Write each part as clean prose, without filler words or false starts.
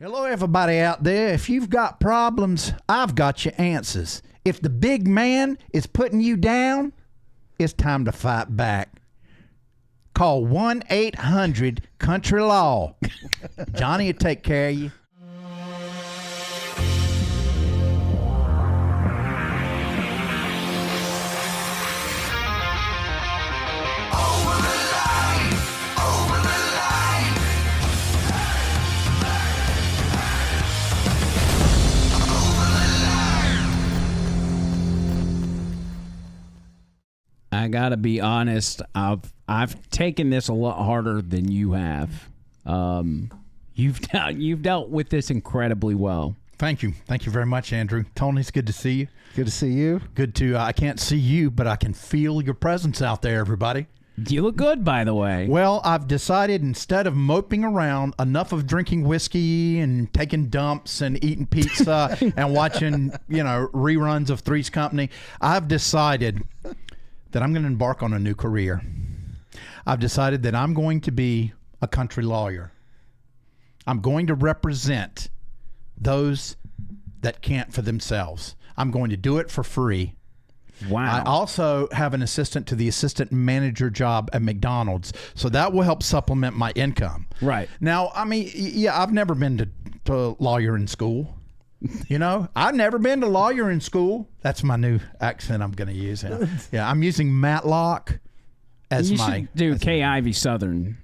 Hello, everybody out there. If you've got problems, I've got your answers. If the big man is putting you down, it's time to fight back. Call 1-800-COUNTRY-LAW. Johnny will take care of you. I gotta be honest. I've taken this a lot harder than you have. You've dealt with this incredibly well. Thank you very much, Andrew. Tony, it's good to see you. Good to see you. Good to. I can't see you, but I can feel your presence out there, everybody. You look good, by the way. Well, I've decided instead of moping around, enough of drinking whiskey and taking dumps and eating pizza and watching, reruns of Three's Company. I've decided that I'm going to embark on a new career. I've decided that I'm going to be a country lawyer. I'm going to represent those that can't for themselves. I'm going to do it for free. Wow. I also have an assistant to the assistant manager job at McDonald's, so that will help supplement my income. Right. Now, I've never been to lawyer in school. I've never been to lawyer in school. That's my new accent I'm going to use. Yeah, I'm using Matlock as my... do K. Ivy Southern.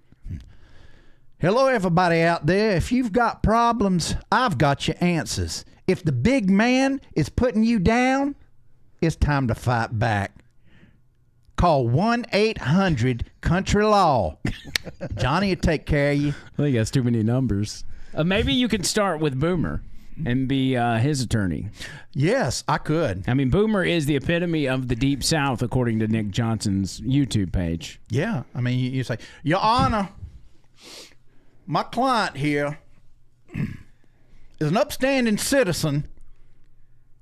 Hello, everybody out there. If you've got problems, I've got your answers. If the big man is putting you down, it's time to fight back. Call 1-800-COUNTRY-LAW. Johnny will take care of you. I think that's too many numbers. Maybe you could start with Boomer and be his attorney. Yes, I could. I mean, Boomer is the epitome of the Deep South, according to Nick Johnson's YouTube page. Yeah. I mean, you say, Your Honor, my client here is an upstanding citizen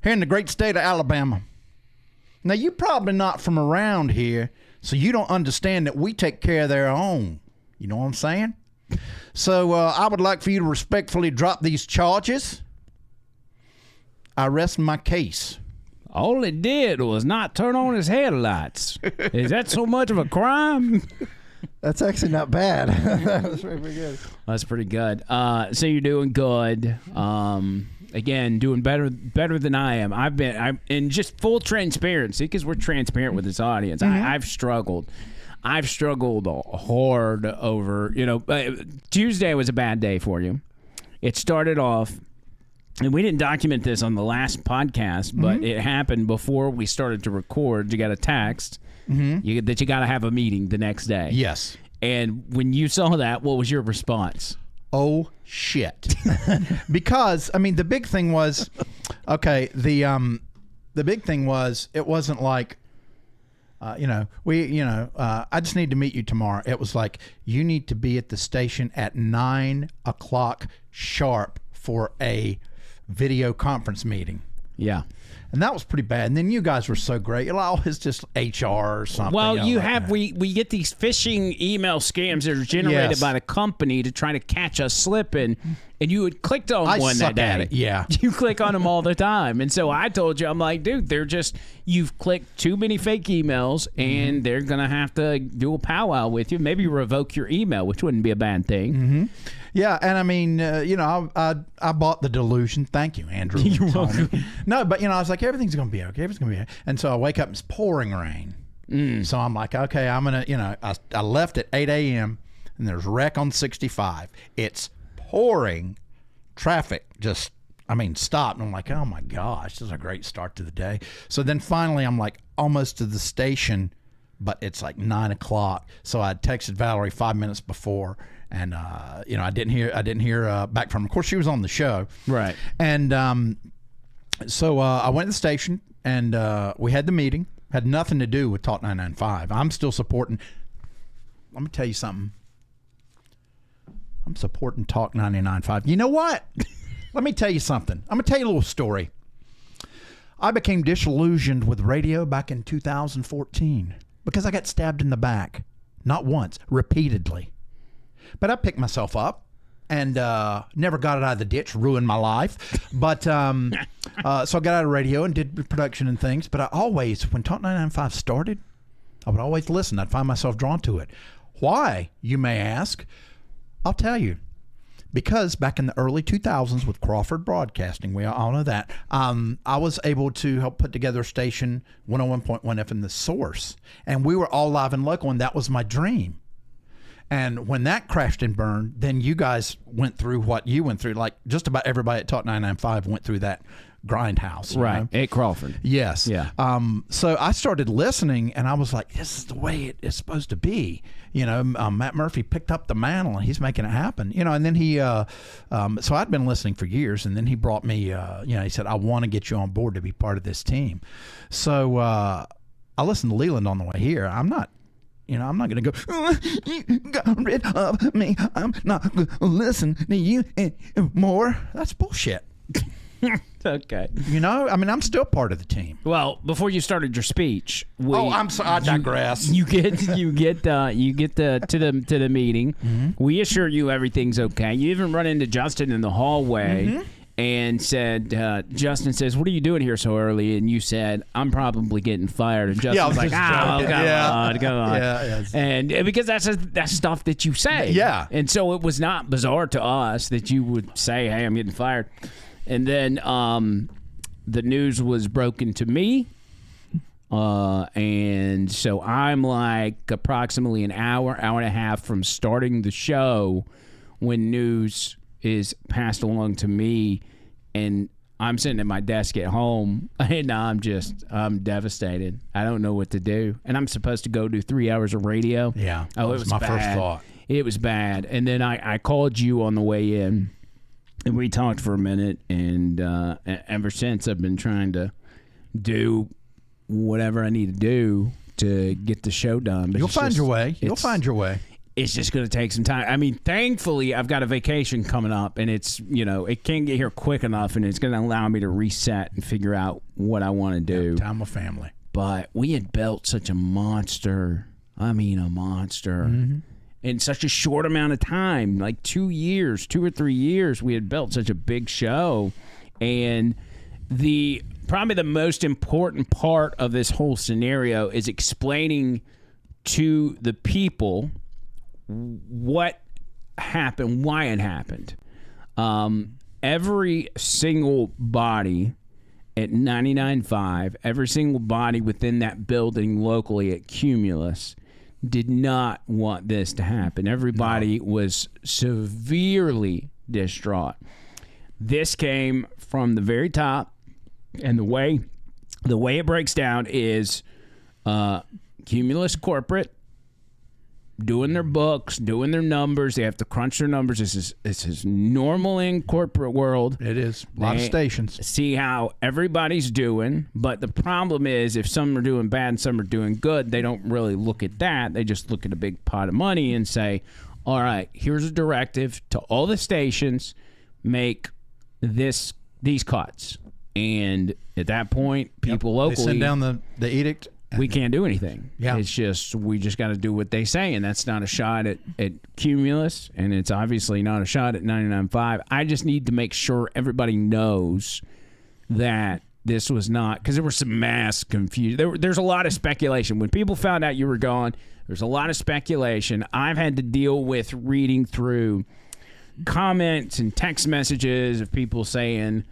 here in the great state of Alabama. Now, you're probably not from around here, so you don't understand that we take care of their own. You know what I'm saying? So I would like for you to respectfully drop these charges. I rest my case. All it did was not turn on his headlights. Is that so much of a crime? That's actually not bad. That's pretty good. That's pretty good. So you're doing good. Again, doing better than I am. I'm in just full transparency, because we're transparent with this audience. Mm-hmm. I've struggled hard over, Tuesday was a bad day for you. It started off, and we didn't document this on the last podcast, but it happened before we started to record. You got a text that you got to have a meeting the next day. Yes. And when you saw that, what was your response? Oh, shit. Because, the big thing was, the big thing was, it wasn't like, I just need to meet you tomorrow. It was like, you need to be at the station at 9 o'clock sharp for a video conference meeting. Yeah. And that was pretty bad. And then you guys were so great. You're like, it's just HR or something. Well, we get these phishing email scams that are generated by the company to try to catch us slipping. And you had clicked on one that day. At it. Yeah. You click on them all the time. And so I told you, I'm like, dude, you've clicked too many fake emails, and they're going to have to do a powwow with you. Maybe revoke your email, which wouldn't be a bad thing. Mm-hmm. Yeah, and I bought the delusion. Thank you, Andrew. You're welcome. No, but I was like, everything's gonna be okay. Everything's gonna be okay. And so I wake up, it's pouring rain. So I'm like, okay, I'm gonna, I left at 8 a.m. and there's wreck on 65. It's pouring, traffic just, stopped. And I'm like, oh my gosh, this is a great start to the day. So then finally, I'm like almost to the station, but it's like 9 o'clock. So I texted Valerie 5 minutes before. And I didn't hear back from her. Of course, she was on the show, right? And so I went to the station, and we had the meeting. Had nothing to do with Talk 995. I'm still supporting. Let me tell you something. I'm supporting Talk 995. You know what? Let me tell you something. I'm gonna tell you a little story. I became disillusioned with radio back in 2014 because I got stabbed in the back, not once, repeatedly. But I picked myself up. and never got it out of the ditch, ruined my life. But so I got out of radio and did production and things. But I always, when Talk 99.5 started, I would always listen. I'd find myself drawn to it. Why, you may ask? I'll tell you. Because back in the early 2000s with Crawford Broadcasting, we all know that, I was able to help put together a station, 101.1 FM, The Source. And we were all live and local, and that was my dream. And when that crashed and burned, then you guys went through what you went through. Like just about everybody at Talk 99.5 went through that grindhouse. Right. At Crawford. Yes. Yeah. So I started listening, and I was like, this is the way it is supposed to be. You know, Matt Murphy picked up the mantle, and he's making it happen. You know, and then he, so I'd been listening for years, and then he brought me, he said, I want to get you on board to be part of this team. So I listened to Leland on the way here. I'm not going to go, you got rid of me. I'm not going to listen to you anymore. That's bullshit. Okay. You know, I mean, I'm still part of the team. Well, before you started your speech, I'm sorry, I digress. You get to the meeting. Mm-hmm. We assure you everything's okay. You even run into Justin in the hallway. Mm-hmm. And said, Justin says, what are you doing here so early? And you said, I'm probably getting fired. And Justin's like, come on. Yeah, and because that's stuff that you say. Yeah. And so it was not bizarre to us that you would say, hey, I'm getting fired. And then the news was broken to me. And so I'm like approximately an hour and a half from starting the show when news is passed along to me, and I'm sitting at my desk at home, and I'm devastated. I don't know what to do, and I'm supposed to go do 3 hours of radio. Yeah. Oh, it was my first thought. It was bad, and then I called you on the way in, and we talked for a minute, and ever since I've been trying to do whatever I need to do to get the show done. But You'll find your way. You'll find your way. It's just going to take some time. I mean, thankfully, I've got a vacation coming up, and it's, it can't get here quick enough, and it's going to allow me to reset and figure out what I want to do. Time with family. But we had built such a monster. I mean, a monster. Mm-hmm. In such a short amount of time, like 2 or 3 years, we had built such a big show. And probably the most important part of this whole scenario is explaining to the people what happened, why it happened. Every single body at 99.5, every single body within that building locally at Cumulus did not want this to happen. Everybody was severely distraught. This came from the very top, and the way it breaks down is Cumulus corporate doing their books, doing their numbers. They have to crunch their numbers. This is normal in corporate world. It is. A lot of stations. See how everybody's doing. But the problem is if some are doing bad and some are doing good, they don't really look at that. They just look at a big pot of money and say, all right, here's a directive to all the stations, make these cuts. And at that point, people locally... They send down the edict. We can't do anything. Yeah. It's just, we just got to do what they say, and that's not a shot at Cumulus, and it's obviously not a shot at 99.5. I just need to make sure everybody knows that this was not, because there was some mass confusion. There's a lot of speculation. When people found out you were gone, there's a lot of speculation. I've had to deal with reading through comments and text messages of people saying,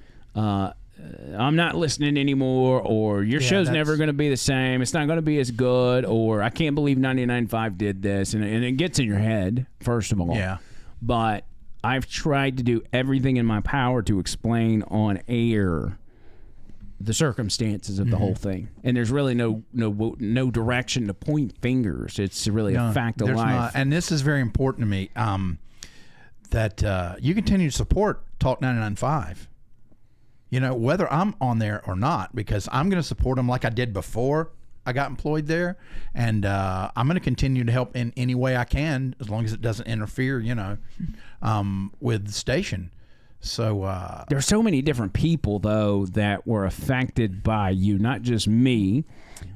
I'm not listening anymore, or your show's never going to be the same. It's not going to be as good, or I can't believe 99.5 did this. And it gets in your head, first of all. Yeah. But I've tried to do everything in my power to explain on air the circumstances of the whole thing. And there's really no direction to point fingers. It's really a fact of life. Not. And this is very important to me, that you continue to support Talk 99.5. Whether I'm on there or not, because I'm going to support them like I did before I got employed there. And I'm going to continue to help in any way I can, as long as it doesn't interfere, with the station. So there's so many different people, though, that were affected by you, not just me,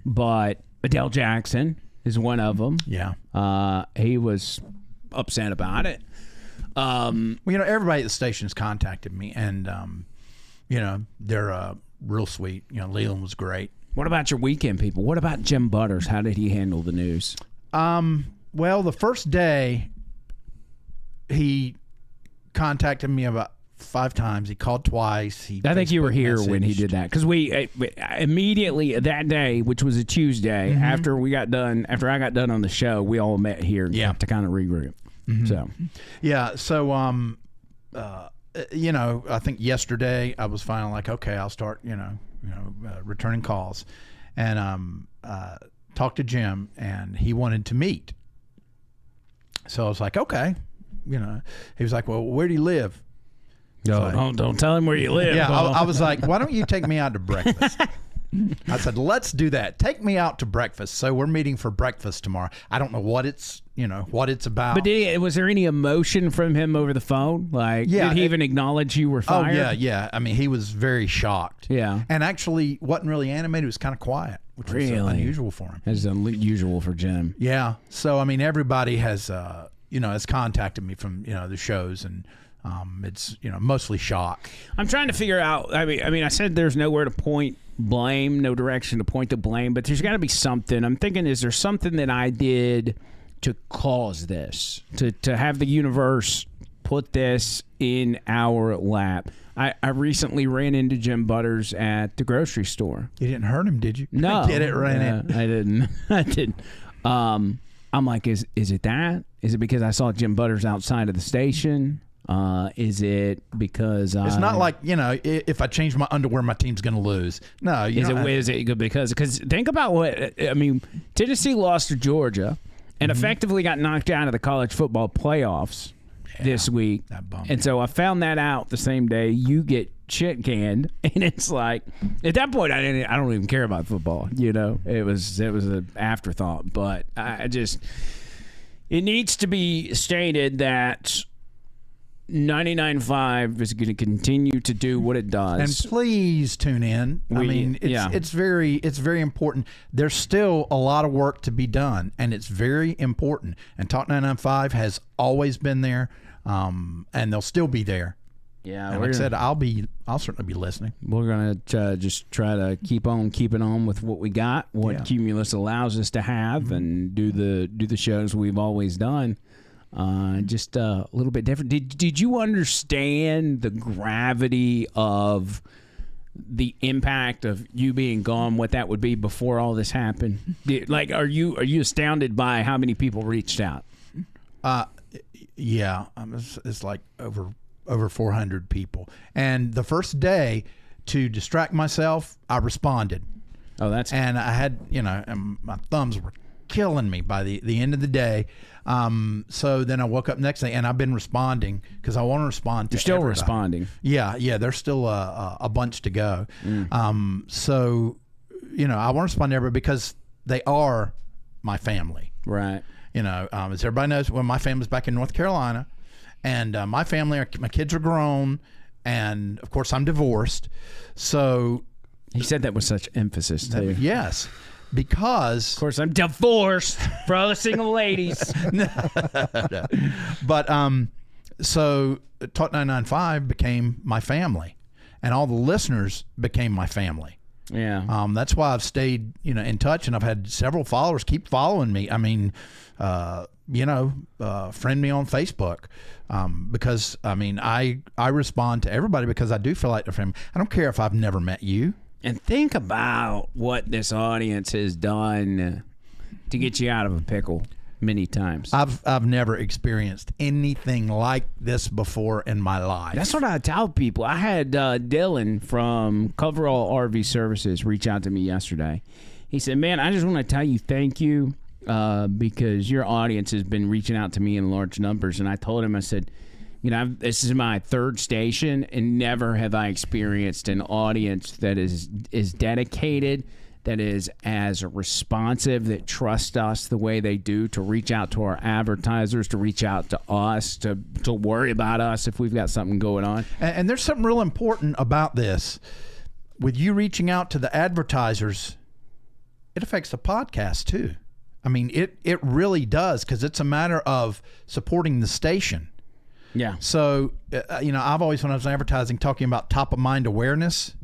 but Adele Jackson is one of them. Yeah. He was upset about it. Well, everybody at the station's contacted me, and they're real sweet. Leland was great. What about your weekend people? What about Jim Butters? How did he handle the news? Well, the first day, he contacted me about 5 times. He called twice. I think you were here when he did that, because we immediately that day, which was a Tuesday, after I got done on the show, we all met here to kind of regroup. So I think yesterday I was finally like, okay, I'll start returning calls, and talked to Jim, and he wanted to meet. So I was like, okay, he was like, well, where do you live? No, don't tell him where you live. Yeah, I was like, why don't you take me out to breakfast? I said, let's do that. Take me out to breakfast. So we're meeting for breakfast tomorrow. I don't know what it's about. But was there any emotion from him over the phone? Like, did he even acknowledge you were fired? Oh, yeah. I mean, he was very shocked. Yeah. And actually wasn't really animated. It was kind of quiet, which was unusual for him. It's unusual for Jim. Yeah. So, I mean, everybody has contacted me from, the shows, and it's mostly shock. I'm trying to figure out. I mean, I said there's nowhere to point blame, no direction to point to blame, but there's got to be something. I'm thinking, is there something that I did to cause this, to have the universe put this in our lap? I recently ran into Jim Butters at the grocery store. You didn't hurt him, did you? No, Get it, ran in. I didn't. I didn't. I'm like, is it that? Is it because I saw Jim Butters outside of the station? Is it because it's not like, if I change my underwear, my team's going to lose. No. Is it because think about Tennessee lost to Georgia and effectively got knocked out of the college football playoffs this week. That bummed and me. so I found that out the same day you get shit canned, and it's like, at that point, I don't even care about football. It was an afterthought, but it needs to be stated that 99.5 is going to continue to do what it does. And please tune in. It's very important. There's still a lot of work to be done, and it's very important. And Talk 99.5 has always been there, and they'll still be there. Yeah, and like I said, I'll certainly be listening. We're gonna just try to keep on keeping on with what we got, what Cumulus allows us to have, and do the shows we've always done. Just a little bit different. Did you understand the gravity of the impact of you being gone? What that would be before all this happened? Are you astounded by how many people reached out? Yeah, it's like over 400 people. And the first day, to distract myself, I responded. Oh, and I had and my thumbs were killing me by the end of the day. So then I woke up next day, and I've been responding because I want to respond to You're still everybody. responding. Yeah. There's still a bunch to go. So, I want to respond to everybody because they are my family. Right. As everybody knows, my family's back in North Carolina, and my kids are grown, and of course I'm divorced. So he said that with such emphasis too. Yes. Because of course I'm divorced for all the single ladies. No. But so Talk 995 became my family, and all the listeners became my family. Yeah. That's why I've stayed in touch, and I've had several followers keep following me. I mean, friend me on Facebook, because I respond to everybody because I do feel like they're family. I don't care if I've never met you. And think about what this audience has done to get you out of a pickle many times. I've never experienced anything like this before in my life. That's what I tell people. I had Dylan from Coverall RV Services reach out to me yesterday. He said, man, I just want to tell you thank you because your audience has been reaching out to me in large numbers. And I told him, I said, this is my third station, and never have I experienced an audience that is dedicated, that is as responsive, that trust us the way they do, to reach out to our advertisers, to reach out to us, to worry about us if we've got something going on. And there's something real important about this. With you reaching out to the advertisers, it affects the podcast too. It really does, because it's a matter of supporting the station. Yeah. So, I've always, when I was advertising, talking about top of mind awareness,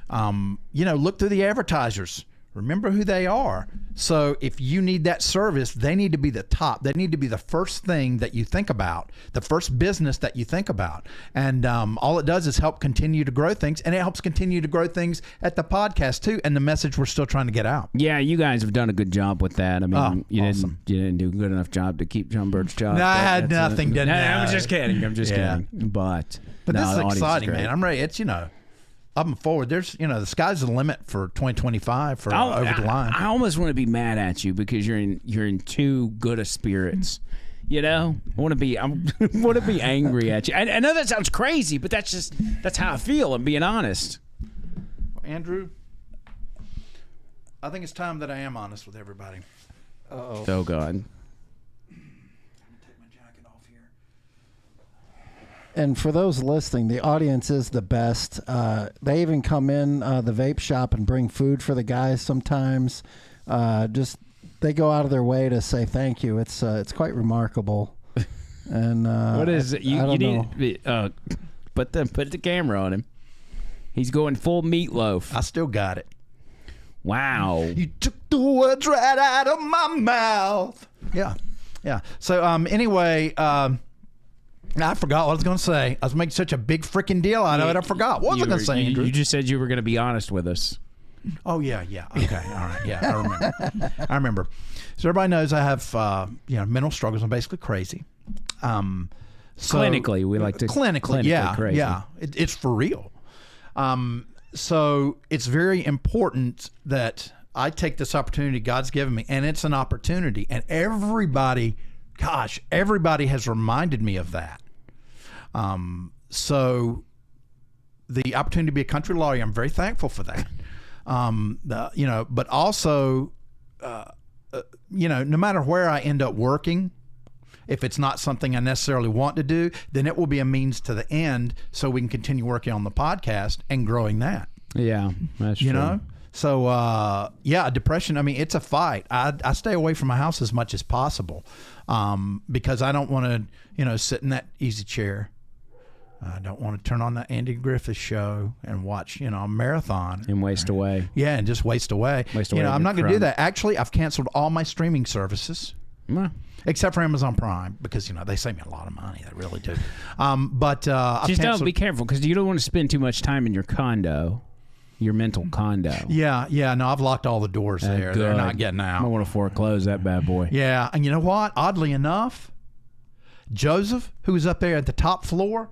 look through the advertisers. Remember who they are. So if you need that service, they need to be the top. They need to be the first thing that you think about, the first business that you think about. And all it does is help continue to grow things. And it helps continue to grow things at the podcast, too. And the message we're still trying to get out. Yeah, you guys have done a good job with that. I mean, you didn't do a good enough job to keep John Bird's job. No, I had nothing to do. I'm just kidding. I'm just kidding. But this is exciting, man. I'm ready. It's, up and forward. There's, the sky's the limit for 2025 for over the line. I almost want to be mad at you because you're in too good of spirits. I want to be angry at you. I know that sounds crazy, but that's how I feel. I'm being honest. Andrew, I think it's time that I am honest with everybody. Uh-oh. Oh God. And for those listening, the audience is the best. They even come in the vape shop and bring food for the guys sometimes. They go out of their way to say thank you. It's quite remarkable. And what is it? I don't know. Put the camera on him. He's going full meatloaf. I still got it. Wow. You took the words right out of my mouth. Yeah. So anyway. I forgot what I was going to say. I was making such a big freaking deal out of it. I forgot. What was I going to say, Andrew? You just said you were going to be honest with us. Oh, yeah. Okay. All right. Yeah, I remember. So everybody knows I have, mental struggles. I'm basically crazy. Clinically, we like to... Clinically, crazy. Yeah. It's for real. So it's very important that I take this opportunity God's given me, and it's an opportunity. And everybody has reminded me of that. So the opportunity to be a country lawyer, I'm very thankful for that. But also, no matter where I end up working, if it's not something I necessarily want to do, then it will be a means to the end so we can continue working on the podcast and growing that. Yeah, that's true. So, depression, I mean, it's a fight. I stay away from my house as much as possible because I don't want to, sit in that easy chair. I don't want to turn on the Andy Griffith show and watch, a marathon. And waste away. Yeah, and just waste away. I'm not going to do that. Actually, I've canceled all my streaming services. Except for Amazon Prime, because, they save me a lot of money. They really do. Just don't be careful, because you don't want to spend too much time in your condo. Your mental condo. Yeah. No, I've locked all the doors there. Good. They're not getting out. I want to foreclose that bad boy. Yeah, and you know what? Oddly enough, Joseph, who was up there at the top floor,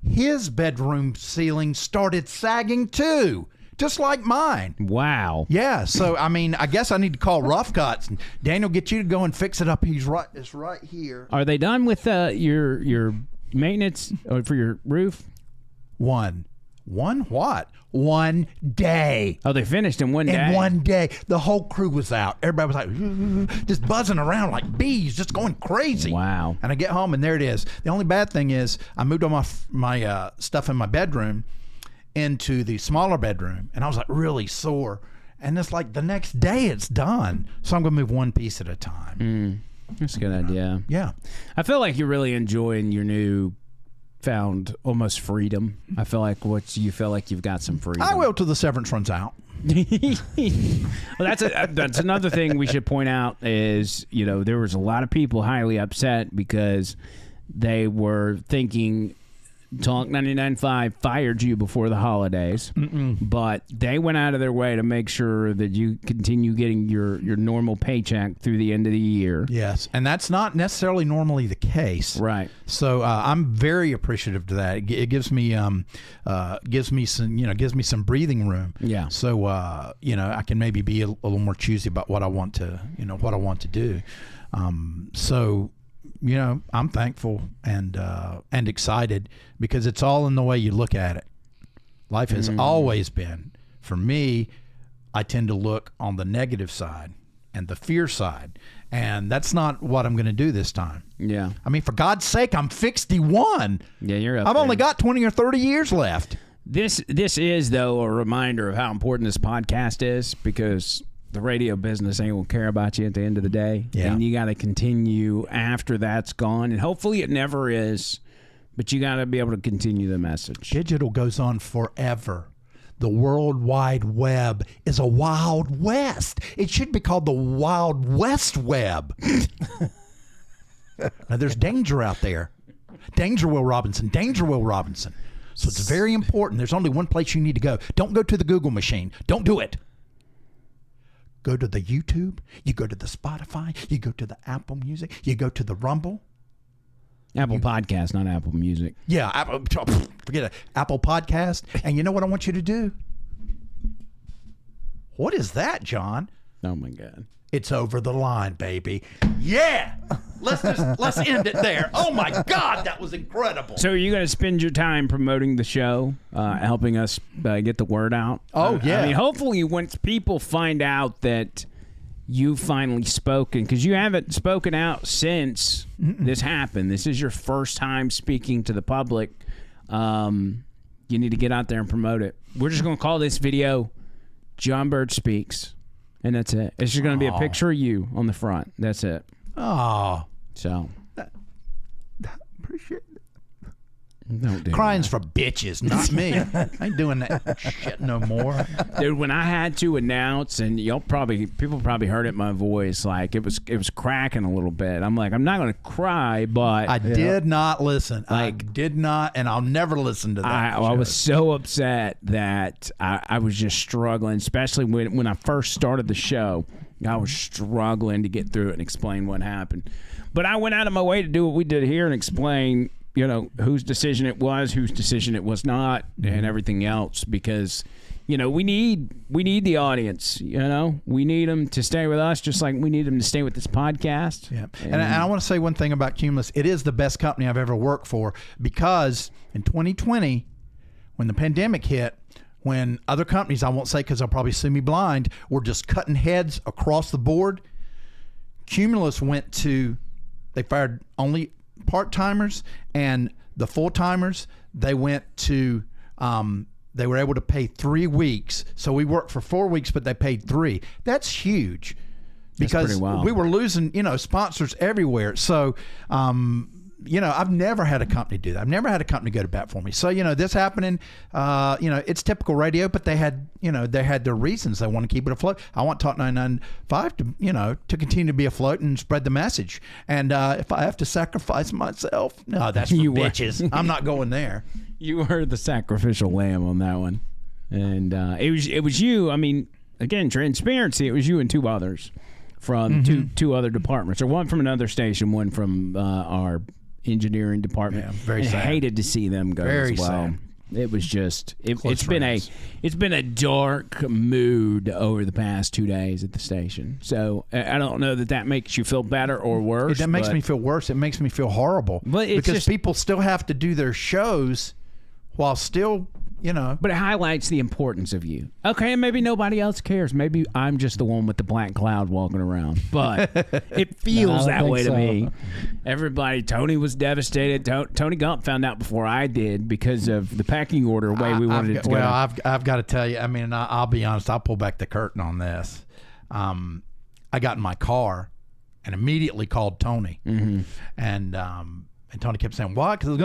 his bedroom ceiling started sagging too, just like mine. Wow. Yeah. So I mean, I guess I need to call Rough Cuts and Daniel, get you to go and fix it up. It's right here. Are they done with your maintenance for your roof? One what? 1 day. Oh, they finished in 1 day? In 1 day. The whole crew was out. Everybody was like, just buzzing around like bees, just going crazy. Wow. And I get home, and there it is. The only bad thing is I moved all my stuff in my bedroom into the smaller bedroom, and I was like really sore. And it's like the next day it's done. So I'm going to move one piece at a time. That's a good idea. Yeah. I feel like you're really enjoying your new found almost freedom. I feel like you feel like you've got some freedom. I will till the severance runs out. Well, that's another thing we should point out is, there was a lot of people highly upset because they were thinking Talk 99.5 fired you before the holidays. But they went out of their way to make sure that you continue getting your normal paycheck through the end of the year. Yes, and that's not necessarily normally the case. Right. So I'm very appreciative to that. It gives me some breathing room. Yeah. So I can maybe be a little more choosy about what I want to do. I'm thankful and excited because it's all in the way you look at it. Life has always been, for me, I tend to look on the negative side and the fear side, and that's not what I'm going to do this time. Yeah. I mean, for God's sake, I'm 61. Yeah, you're up I've there. only got 20 or 30 years left. This is, though, a reminder of how important this podcast is because the radio business ain't gonna care about you at the end of the day. Yeah. And you got to continue after that's gone. And hopefully it never is, but you got to be able to continue the message. Digital goes on forever. The World Wide Web is a Wild West. It should be called the Wild West Web. Now, there's danger out there. Danger, Will Robinson. Danger, Will Robinson. So it's very important. There's only one place you need to go. Don't go to the Google machine. Don't do it. Go to the YouTube. You go to the Spotify. You go to the Apple Music. You go to the Rumble. Apple Podcast, not Apple Music. Yeah, forget it. Apple Podcast. And you know what I want you to do? What is that, John? Oh my God. It's over the line, baby. Yeah. Let's end it there. Oh my God, that was incredible. So are you going to spend your time promoting the show, helping us get the word out? Oh, yeah. I mean, hopefully once people find out that you finally spoken, because you haven't spoken out since this happened. This is your first time speaking to the public. You need to get out there and promote it. We're just going to call this video John Byrd Speaks, and that's it. It's just going to be a picture of you on the front. That's it. Oh. So. Appreciate it. Don't do Crying's for bitches, not me. I ain't doing that shit no more. Dude, when I had to announce, and people probably heard it in my voice, like it was cracking a little bit. I'm like, I'm not going to cry, but I did not listen. I did not, and I'll never listen to that. I was so upset that I was just struggling, especially when I first started the show. I was struggling to get through it and explain what happened. But I went out of my way to do what we did here and explain, whose decision it was, whose decision it was not, and everything else, because, we need the audience, we need them to stay with us just like we need them to stay with this podcast. Yeah. And I want to say one thing about Cumulus. It is the best company I've ever worked for, because in 2020, when the pandemic hit, when other companies, I won't say because they'll probably sue me blind, were just cutting heads across the board, Cumulus they fired only part-timers, and the full-timers, they went to they were able to pay 3 weeks. So we worked for 4 weeks, but they paid 3. That's huge, because we were losing sponsors everywhere. So I've never had a company do that. I've never had a company go to bat for me. So this happening, it's typical radio, but they had their reasons. They want to keep it afloat. I want Talk 995 to continue to be afloat and spread the message. And if I have to sacrifice myself, no, that's for bitches. I'm not going there. You were the sacrificial lamb on that one, and it was you. I mean, again, transparency. It was you and 2 others from two other departments, or one from another station, one from our engineering department. Yeah, very sad. I hated to see them go very as well. Sad. It was just it's been a dark mood over the past 2 days at the station. So I don't know that makes you feel better or worse. That makes me feel worse. It makes me feel horrible, because people still have to do their shows while still But it highlights the importance of you. Okay, and maybe nobody else cares. Maybe I'm just the one with the black cloud walking around. But it feels that way to me. Everybody, Tony was devastated. Tony Gump found out before I did because of the packing order way we wanted it to go. Well, I've got to tell you, I mean, I'll be honest. I'll pull back the curtain on this. I got in my car and immediately called Tony. And Tony kept saying, "What?" Because I was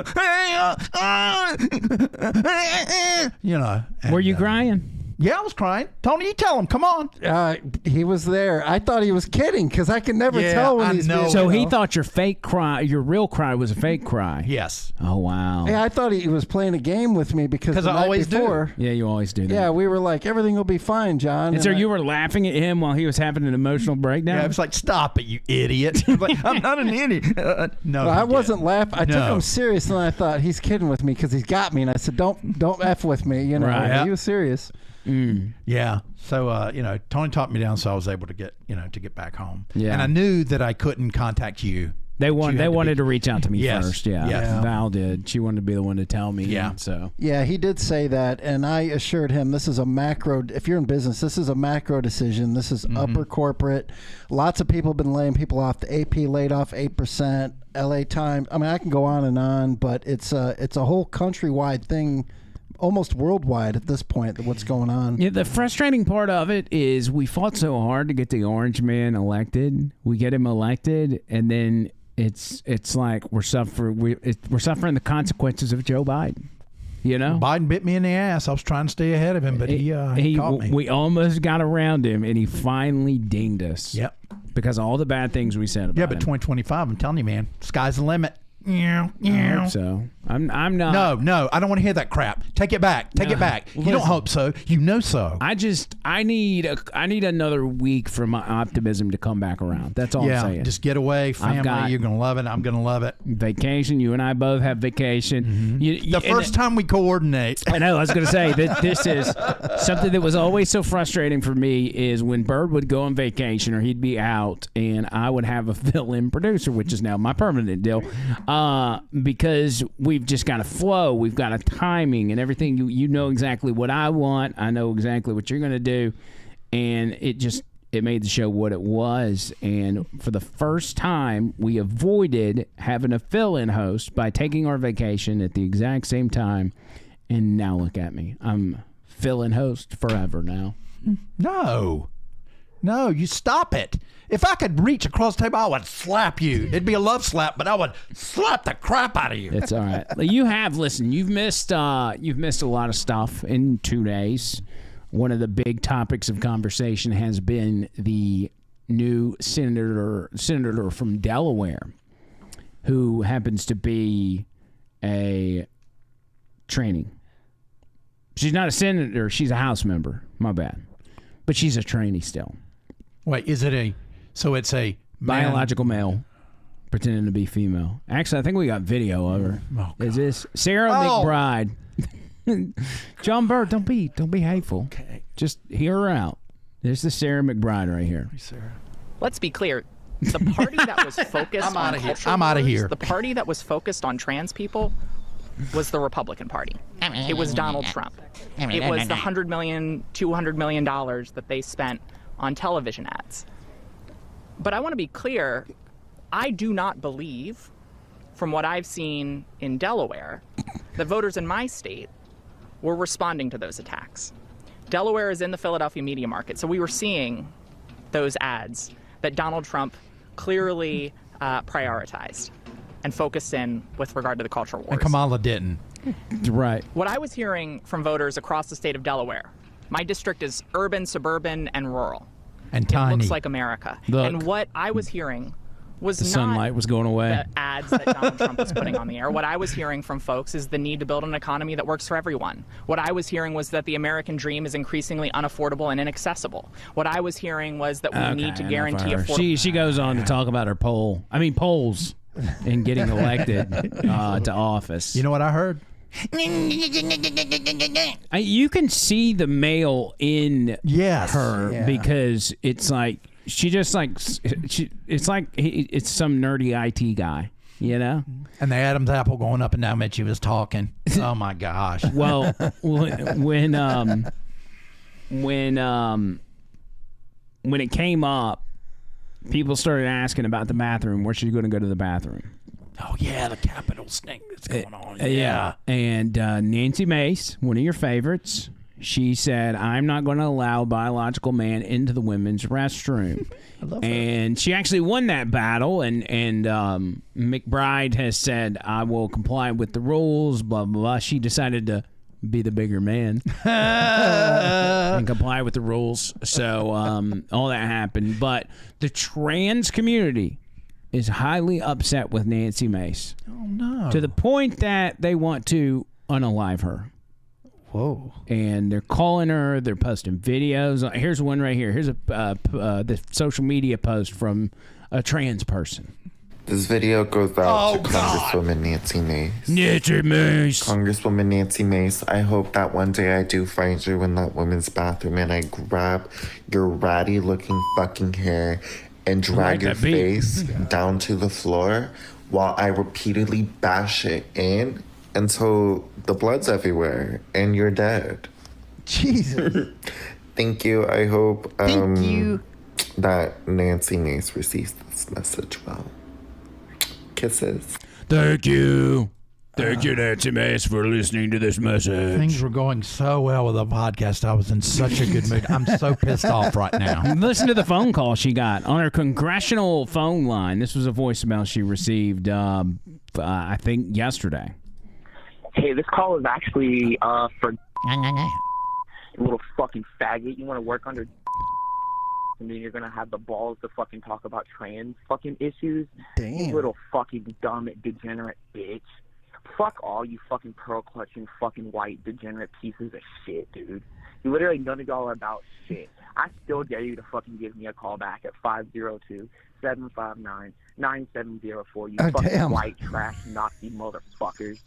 going, Were you crying? Yeah, I was crying. Tony, you tell him. Come on. He was there. I thought he was kidding, because I can never tell when he's being. So he thought your real cry was a fake cry. Yes. Oh, wow. Yeah, I thought he was playing a game with me, because the I night always before, do. Yeah, you always do that. Yeah, we were like, everything will be fine, John. And so you were laughing at him while he was having an emotional breakdown? Yeah, I was like, "Stop it, you idiot." I'm not an idiot. No, I wasn't laughing. I took him serious, and I thought, he's kidding with me because he's got me. And I said, don't F with me. Right. Yeah. He was serious. Yeah. So, Tony talked me down, so I was able to get back home. Yeah. And I knew that I couldn't contact you. They wanted to reach out to me first. Yeah. Yes. Val did. She wanted to be the one to tell me. Yeah. So. Yeah, he did say that, and I assured him this is a macro. If you're in business, this is a macro decision. This is upper corporate. Lots of people have been laying people off. The AP laid off 8%. LA Times. I mean, I can go on and on, but it's a whole countrywide thing. almost worldwide at this point. What's going on? Yeah, the frustrating part of it is we fought so hard to get the orange man elected. We get him elected, and then it's like we're suffering the consequences of Joe Biden. You know, Biden bit me in the ass. I was trying to stay ahead of him, but he caught me. We almost got around him, and he finally dinged us. Yep. Because of all the bad things we said about him. Yeah, but 2025, I'm telling you, man, sky's the limit. I hope so. I'm not. No, I don't want to hear that crap. Take it back. Take it back. You don't hope so. You know so. I need another week for my optimism to come back around. That's all I'm saying. Just get away, family. You're gonna love it. I'm gonna love it. Vacation. You and I both have vacation. Mm-hmm. The first time we coordinate. I know. I was gonna say that this is something that was always so frustrating for me is when Byrd would go on vacation or he'd be out, and I would have a fill-in producer, which is now my permanent deal. Because we've just got a flow, we've got a timing and everything. You know exactly what I want. I know exactly what you're going to do. And it made the show what it was. And for the first time, we avoided having a fill-in host by taking our vacation at the exact same time. And now look at me. I'm fill-in host forever now. No, you stop it. If I could reach across the table, I would slap you. It'd be a love slap, but I would slap the crap out of you. It's all right. You have listened. You've missed a lot of stuff in 2 days. One of the big topics of conversation has been the new senator from Delaware, who happens to be a trainee. She's not a senator. She's a House member. My bad. But she's a trainee still. Wait, is it so it's a biological male pretending to be female? Actually, I think we got video of her. Oh, is this Sarah McBride? John Byrd, don't be hateful. Okay. Just hear her out. There's the Sarah McBride right here. Sarah. Let's be clear. The party that was focused on culture wars, the party that was focused on trans people was the Republican Party. It was Donald Trump. It was the $100 million, $200 million that they spent on television ads. But I want to be clear, I do not believe, from what I've seen in Delaware, that voters in my state were responding to those attacks. Delaware is in the Philadelphia media market, so we were seeing those ads that Donald Trump clearly prioritized and focused in with regard to the cultural wars. And Kamala didn't. Right. What I was hearing from voters across the state of Delaware, my district is urban, suburban, and rural. And tiny. It looks like America. Look. And what I was hearing was The not sunlight was going away. the ads that Donald Trump was putting on the air. What I was hearing from folks is the need to build an economy that works for everyone. What I was hearing was that the American dream is increasingly unaffordable and inaccessible. What I was hearing was that we need to guarantee affordable. She goes on to talk about her polls and getting elected to office. You know what I heard? You can see the male in her because it's like it's some nerdy IT guy, you know. And the Adam's apple going up and down that she was talking. Oh my gosh. Well, when it came up, people started asking about the bathroom. Where she's going to go to the bathroom? Oh yeah, the Capitol thing that's going on. Yeah. And Nancy Mace, one of your favorites, she said, "I'm not going to allow a biological man into the women's restroom." I love her. And she actually won that battle. And McBride has said, "I will comply with the rules." Blah blah blah. She decided to be the bigger man and comply with the rules. So all that happened. But the trans community is highly upset with Nancy Mace. Oh no! To the point that they want to unalive her. Whoa! And they're calling her. They're posting videos. Here's one right here. Here's the social media post from a trans person. This video goes out to Congresswoman Nancy Mace. Nancy Mace. Congresswoman Nancy Mace, I hope that one day I do find you in that women's bathroom and I grab your ratty looking fucking hair and drag your face down to the floor while I repeatedly bash it in until the blood's everywhere and you're dead. Jesus. Thank you. I hope that Nancy Mace receives this message well. Kisses. Thank you. Thank you, Nancy Mace, for listening to this message. Things were going so well with the podcast. I was in such a good mood. I'm so pissed off right now. Listen to the phone call she got on her congressional phone line. This was a voicemail she received, I think, yesterday. Hey, this call is actually for you little fucking faggot. You want to work under and then you're going to have the balls to fucking talk about trans fucking issues? Damn. You little fucking dumb degenerate bitch. Fuck all you fucking pearl-clutching fucking white degenerate pieces of shit, dude. You literally, none of y'all are about shit. I still dare you to fucking give me a call back at 502-759-9704, you fucking white trash Nazi motherfuckers.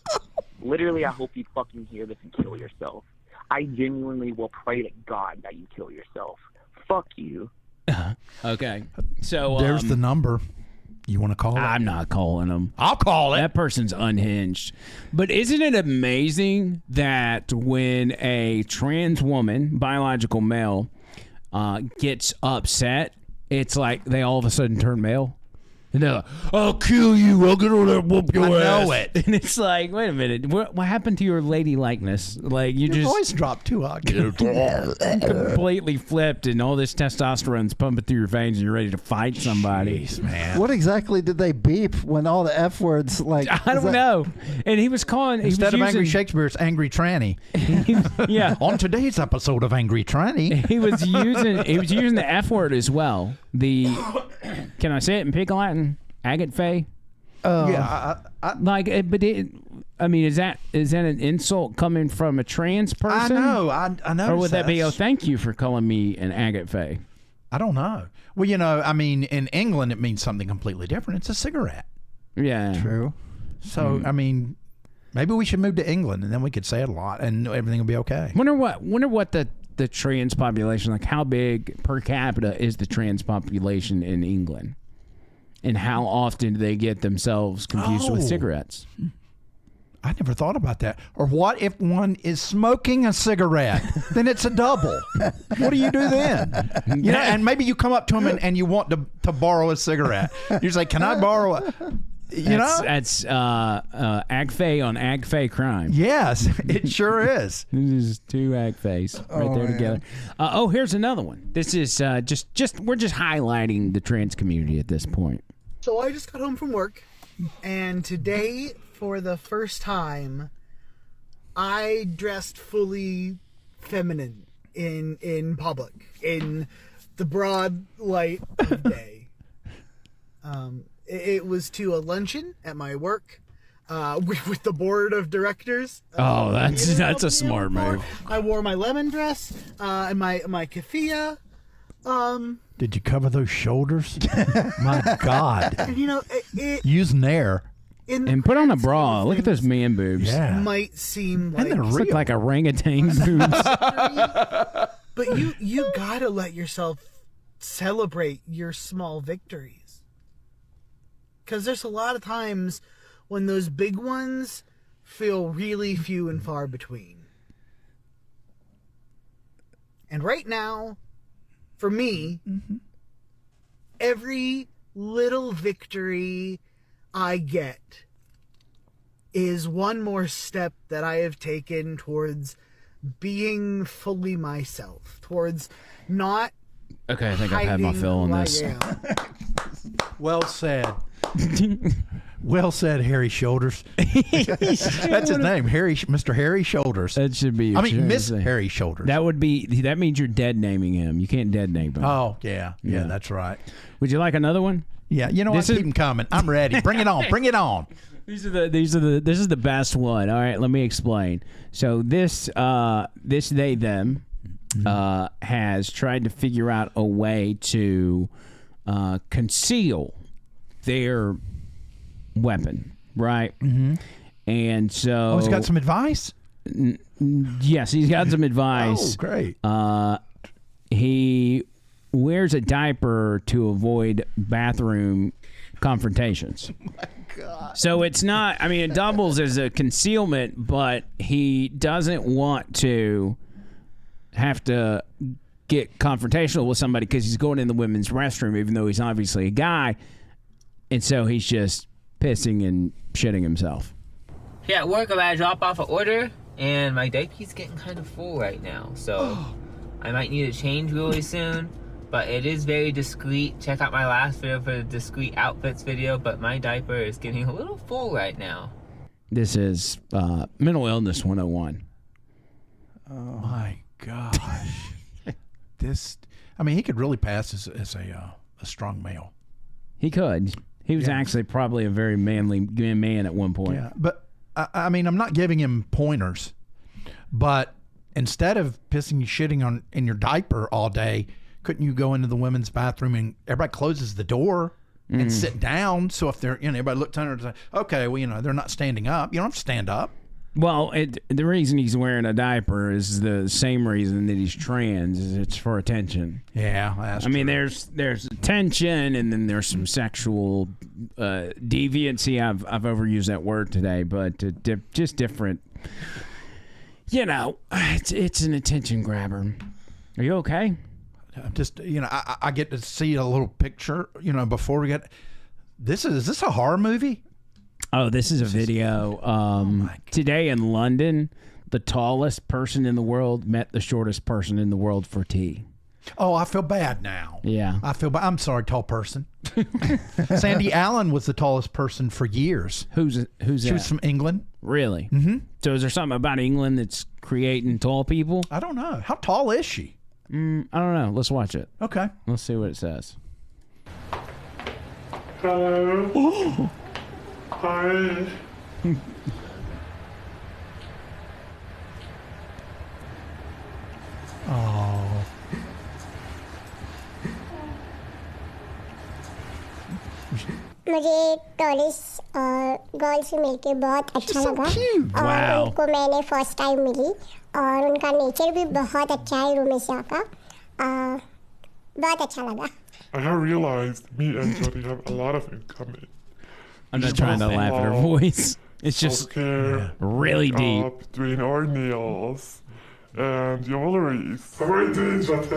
Literally, I hope you fucking hear this and kill yourself. I genuinely will pray to God that you kill yourself. Fuck you. Okay. So there's the number. You want to call it? I'm not calling him. I'll call it. That person's unhinged. But isn't it amazing that when a trans woman, biological male, gets upset, it's like they all of a sudden turn male? And they're like, I'll kill you. I'll get on there and whoop your ass. I know it. And it's like, wait a minute. What happened to your ladylikeness? Like, you Your just voice dropped too high. completely flipped and all this testosterone's pumping through your veins and you're ready to fight somebody. Jeez, man. What exactly did they beep when all the F words, like... I don't know. And he was calling... Instead of Angry Shakespeare, it's Angry Tranny. Yeah. On today's episode of Angry Tranny. He was using the F word as well. The... Can I say it in Pig Latin? Agate Fay? Yeah. Like, but I mean, is that an insult coming from a trans person? I know. I know. Or would that be, oh, thank you for calling me an Agate Fay? I don't know. Well, you know, I mean, in England, it means something completely different. It's a cigarette. Yeah. True. So, I mean, maybe we should move to England, and then we could say it a lot, and everything will be okay. Wonder what the trans population, like how big per capita is the trans population in England? And how often do they get themselves confused with cigarettes? I never thought about that. Or what if one is smoking a cigarette? Then it's a double. What do you do then? You know, and maybe you come up to him and you want to borrow a cigarette. You're like, can I borrow a... That's Ag-Fay on Ag-Fay crime. Yes, it sure is. This is two Ag-Fays right there together. Here's another one. This is just we're just highlighting the trans community at this point. So I just got home from work, and today, for the first time, I dressed fully feminine in public, in the broad light of day. It was to a luncheon at my work with the board of directors. That's a smart move. I wore my lemon dress and my keffiyeh. Did you cover those shoulders? My God. And, you know, it use Nair. And put on a bra. Look at those man boobs. Yeah. Might seem like... And they're real. Look like orangutan boobs. But you gotta let yourself celebrate your small victories. Because there's a lot of times when those big ones feel really few and far between. And right now, for me, every little victory I get is one more step that I have taken towards being fully myself, towards not Okay, I think I've had my fill on this. Well said. Well said, Harry Shoulders. That's his name, Mr. Harry Shoulders. That should be. Miss Harry Shoulders. That means you're dead naming him. You can't dead name him. Oh yeah, that's right. Would you like another one? Yeah, you know what? Keep them coming. I'm ready. Bring it on. Bring it on. This is the best one. All right, let me explain. So this they them has tried to figure out a way to conceal their weapon, right? Mm-hmm. And so he's got some advice. Yes, he's got some advice. Oh, great. He wears a diaper to avoid bathroom confrontations. Oh my God. So it's not, I mean, it doubles as a concealment, but he doesn't want to have to get confrontational with somebody because he's going in the women's restroom, even though he's obviously a guy. And so he's just pissing and shitting himself. Here at work, I'm about to drop off an order, and my diaper's getting kind of full right now, so I might need to change really soon. But it is very discreet. Check out my last video for the discreet outfits video, but my diaper is getting a little full right now. This is Mental Illness 101. Oh my gosh. He could really pass as a strong male. He could. He was actually probably a very manly man at one point. Yeah, but I'm not giving him pointers, but instead of shitting in your diaper all day, couldn't you go into the women's bathroom and everybody closes the door and sit down? So if they're, everybody looks under and say, okay, well, they're not standing up. You don't have to stand up. Well, the reason he's wearing a diaper is the same reason that he's trans. Is it's for attention. Yeah, that's true. There's attention, and then there's some sexual deviancy. I've overused that word today, but just different. It's an attention grabber. Are you okay? Just I get to see a little picture. Before we get this. Is this a horror movie? Oh, this is a video. Today in London, the tallest person in the world met the shortest person in the world for tea. Oh, I feel bad now. Yeah. I feel bad. I'm sorry, tall person. Sandy Allen was the tallest person for years. Who's that? She was from England. Really? Mm-hmm. So is there something about England that's creating tall people? I don't know. How tall is she? I don't know. Let's watch it. Okay. Let's see what it says. Hello. Hi. Oh. मुझे टॉलिस girl से मिलके बहुत अच्छा लगा और उनको मैंने first time मिली और उनका नेचर भी बहुत अच्छा है रोमेशिया का बहुत अच्छा लगा I have realized me and Jody have a lot of in common. I'm not trying to laugh at her voice. It's just really deep. Between our nails and jewelries. How are you doing, Jody?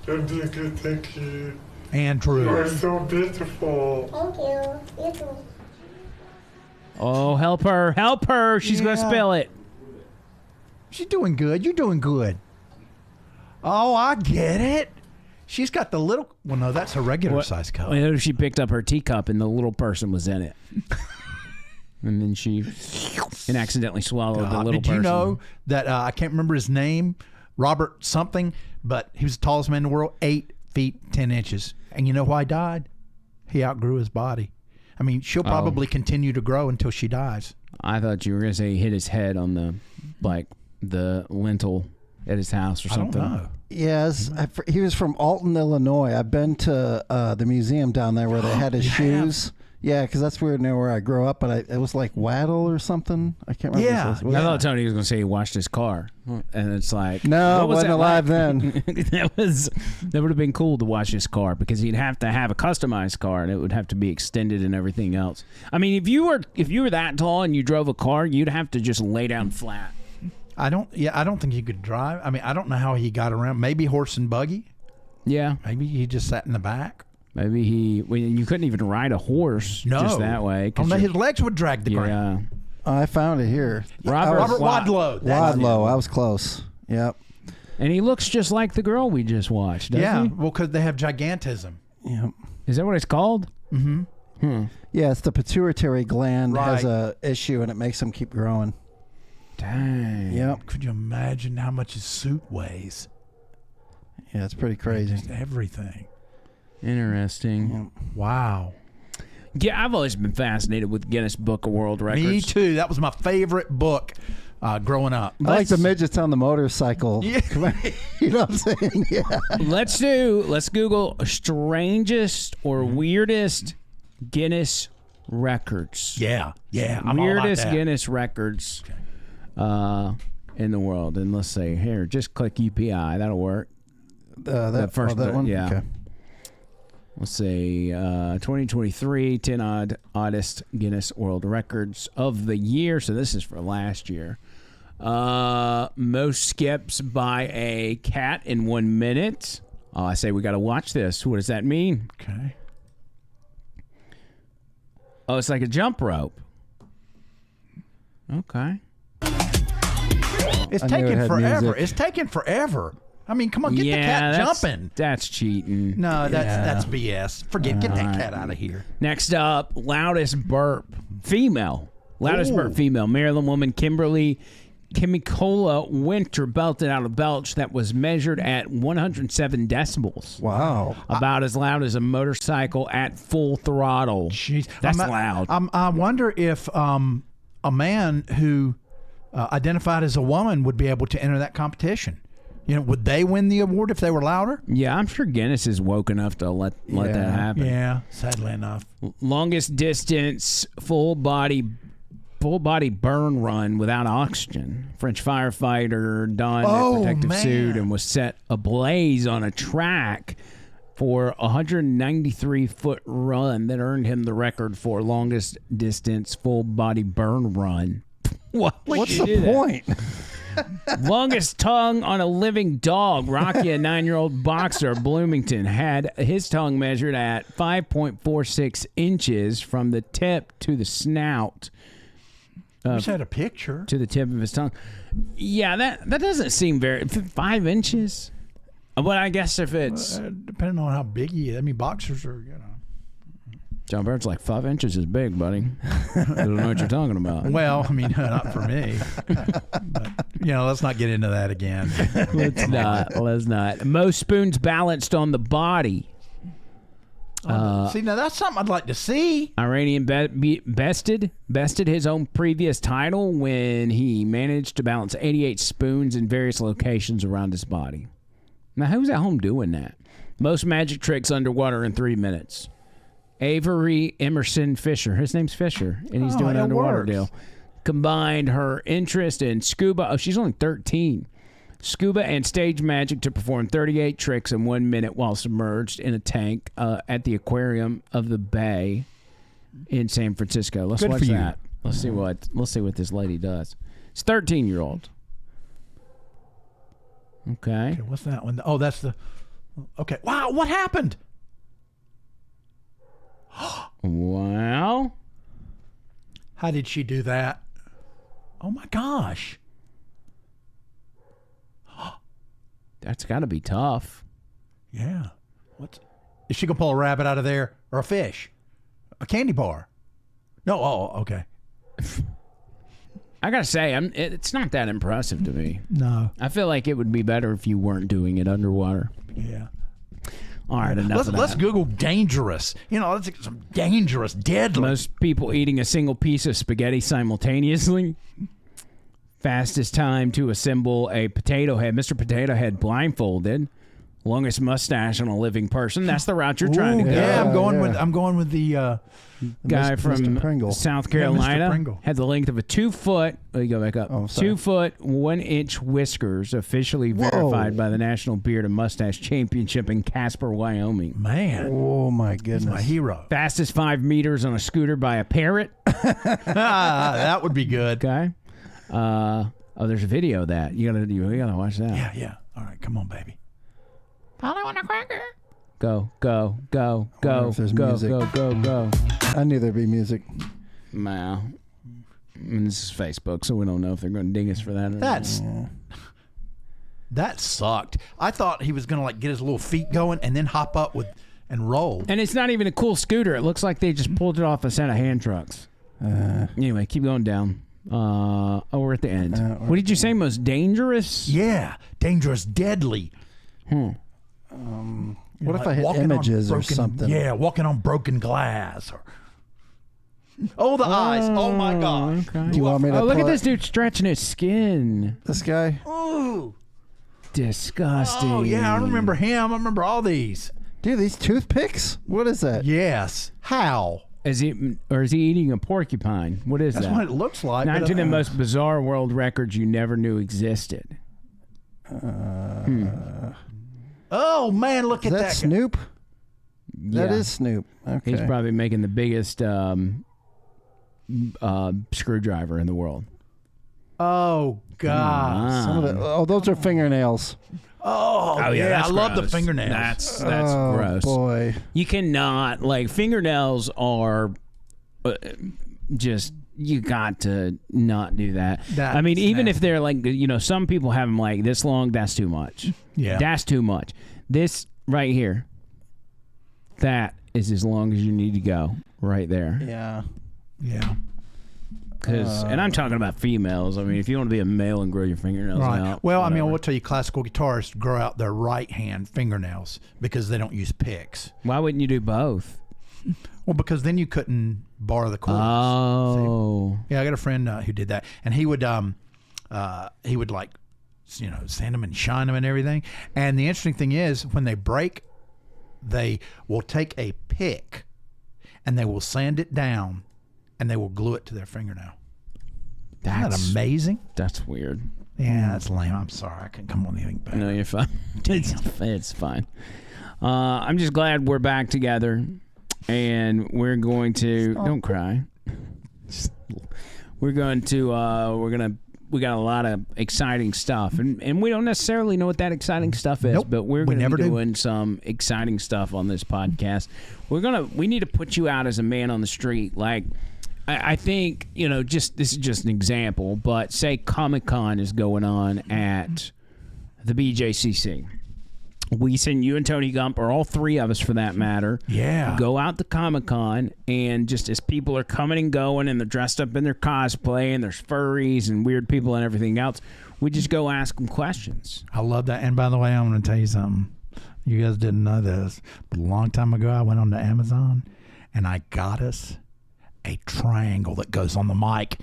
I'm doing good, thank you. Andrew. You are so beautiful. Thank you. You too. Oh, help her. Help her. She's going to spill it. She's doing good. You're doing good. Oh, I get it. She's got the little... Well, no, that's a regular size cup. Well, she picked up her teacup and the little person was in it. And then she accidentally swallowed the little person. Did you know that I can't remember his name, Robert something, but he was the tallest man in the world, 8 feet 10 inches. And you know why he died? He outgrew his body. I mean, she'll probably continue to grow until she dies. I thought you were going to say he hit his head on the lintel at his house or something. I don't know. Yes, he was from Alton, Illinois. I've been to the museum down there where they had his shoes. Yeah, because that's weird near where I grew up, but it was like Waddle or something. I can't remember. Yeah. I thought Tony was going to say he washed his car. And it's like... No, I wasn't alive then. That would have been cool to wash his car because he'd have to have a customized car and it would have to be extended and everything else. I mean, if you were that tall and you drove a car, you'd have to just lay down flat. I don't think he could drive. I mean, I don't know how he got around. Maybe horse and buggy. Yeah. Maybe he just sat in the back. Maybe you couldn't even ride a horse just that way. Oh, no, his legs would drag the ground. I found it here. Robert Wadlow. Wadlow. I was close. Yep. And he looks just like the girl we just watched, doesn't he? Well, because they have gigantism. Yep. Is that what it's called? Mm-hmm. Yeah, it's the pituitary gland has a issue and it makes them keep growing. Dang. Yep. Could you imagine how much his suit weighs? Yeah, it's pretty crazy. Just everything. Interesting. Yep. Wow. Yeah, I've always been fascinated with Guinness Book of World Records. Me too. That was my favorite book growing up. I like the midgets on the motorcycle. Yeah. You know what I'm saying? Yeah. Let's Google strangest or weirdest Guinness records. Yeah. I'm all Weirdest about that. Guinness records in the world. And let's say here, just click UPI. That'll work. That one? Yeah. Okay. Let's say 2023, 10 oddest Guinness World Records of the year. So this is for last year. Most skips by a cat in 1 minute. Oh, I say we got to watch this. What does that mean? Okay. Oh, it's like a jump rope. Okay. It's taking forever. It's taking forever. I mean, come on, get the cat jumping. That's cheating. No, that's BS. Get that cat out of here. Next up, loudest burp female. Loudest burp female. Maryland woman Kimberly Chemicola Winter belted out a belch that was measured at 107 decibels. Wow. About as loud as a motorcycle at full throttle. Jeez. That's loud. I wonder if a man who identified as a woman would be able to enter that competition. You know, would they win the award if they were louder? Yeah, I'm sure Guinness is woke enough to let that happen. Yeah, sadly enough. Longest distance full body burn run without oxygen. French firefighter donned a protective suit and was set ablaze on a track for a 193-foot run that earned him the record for longest distance full body burn run. What's the point? Longest tongue on a living dog. Rocky, a 9-year-old boxer of Bloomington, had his tongue measured at 5.46 inches from the tip to the snout. Just had a picture to the tip of his tongue. Yeah, that doesn't seem very 5 inches. But I guess if it's depending on how big he is. I mean, boxers are, you know. John Bird's like 5 inches is big, buddy. I don't know what you're talking about. Well, I mean, not for me. But, you know, let's not get into that again. Let's not. Most spoons balanced on the body. See, now that's something I'd like to see. Iranian bested his own previous title when he managed to balance 88 spoons in various locations around his body. Now, who's at home doing that? Most magic tricks underwater in 3 minutes. Avery Emerson Fisher. His name's Fisher, and he's doing an underwater deal. Combined her interest in scuba. Oh, she's only 13. Scuba and stage magic to perform 38 tricks in 1 minute while submerged in a tank at the aquarium of the Bay in San Francisco. Let's watch that. Let's see what this lady does. It's 13-year-old. Okay. What's that one? Oh, that's the. Okay. Wow. What happened? Wow. How did she do that? Oh my gosh. That's got to be tough. Yeah. Is she gonna pull a rabbit out of there or a fish? A candy bar? No. Oh, okay. I gotta say, it's not that impressive to me. No. I feel like it would be better if you weren't doing it underwater. Yeah. All right, enough of that. Let's Google dangerous. You know, let's get some dangerous, deadly. Most people eating a single piece of spaghetti simultaneously. Fastest time to assemble a potato head. Mr. Potato Head blindfolded. Longest mustache on a living person. That's the route you're trying to go. Yeah, I'm going with the guy from South Carolina. Pringle. Had the length of a 2 foot. Let me go back up. 2 foot 1 inch whiskers, officially verified by the National Beard and Mustache Championship in Casper, Wyoming. Man, oh my goodness, he's my hero. Fastest 5 meters on a scooter by a parrot. That would be good. Okay. There's a video of that. You gotta watch that. Yeah. All right, come on, baby. Polly want a cracker? Go. I knew there'd be music. Wow. And this is Facebook, so we don't know if they're going to ding us for that. That sucked. I thought he was going to get his little feet going and then hop up and roll. And it's not even a cool scooter. It looks like they just pulled it off a set of hand trucks. Anyway, keep going down. We're at the end. What did you say? Most dangerous? Yeah, dangerous, deadly. What if I hit images or something? Yeah, walking on broken glass. The eyes. Oh, my gosh. Okay. Do you want me to look at this dude stretching his skin. This guy? Ooh. Disgusting. Oh, yeah, I remember him. I remember all these. Dude, these toothpicks? What is that? Yes. How? Is he eating a porcupine? What is that? That's what it looks like. 19 of the most bizarre world records you never knew existed. Oh, man, look at that. Is that Snoop? Yeah. That is Snoop. Okay. He's probably making the biggest screwdriver in the world. Oh, God. Those are fingernails. Oh yeah, I love the fingernails. That's gross. Boy, you cannot fingernails are just you got to not do that. That's I mean, even nasty. if they're like, some people have them like this long, that's too much. Yeah. That's too much. This right here, that is as long as you need to go right there. Yeah. Yeah. And I'm talking about females. I mean, if you want to be a male and grow your fingernails out. Well, whatever. I will tell you, classical guitarists grow out their right hand fingernails because they don't use picks. Why wouldn't you do both? Well, because then you couldn't bar the chords. Oh. See? Yeah, I got a friend who did that, and he would like, sand them and shine them and everything. And the interesting thing is, when they break, they will take a pick, and they will sand it down, and they will glue it to their fingernail. Isn't that amazing? That's weird. Yeah, that's lame. I'm sorry, I couldn't come on anything better. No, you're fine. It's fine. I'm just glad we're back together, and we're going to don't cry. We got a lot of exciting stuff, and we don't necessarily know what that exciting stuff is, but we're going to be doing some exciting stuff on this podcast. We need to put you out as a man on the street. Like, I think, this is just an example, but say Comic-Con is going on at the BJCC. We send you and Tony Gump, or all three of us for that matter, go out to Comic-Con, and just as people are coming and going and they're dressed up in their cosplay and there's furries and weird people and everything else, we just go ask them questions. I love that. And by the way, I'm going to tell you something. You guys didn't know this, but a long time ago I went on to Amazon and I got us a triangle that goes on the mic,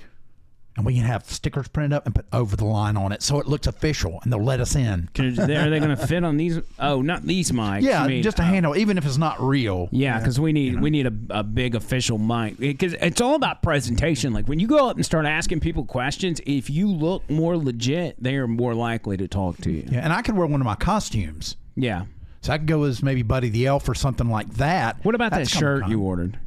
and we can have stickers printed up and put over the line on it so it looks official, and they'll let us in. Are they going to fit on these? Oh, not these mics. Yeah, just a handle, even if it's not real. Yeah, because we need a big official mic, because it's all about presentation. Like when you go up and start asking people questions, if you look more legit, they are more likely to talk to you. Yeah, and I could wear one of my costumes. Yeah. So I could go as maybe Buddy the Elf or something like that. What about that shirt you ordered?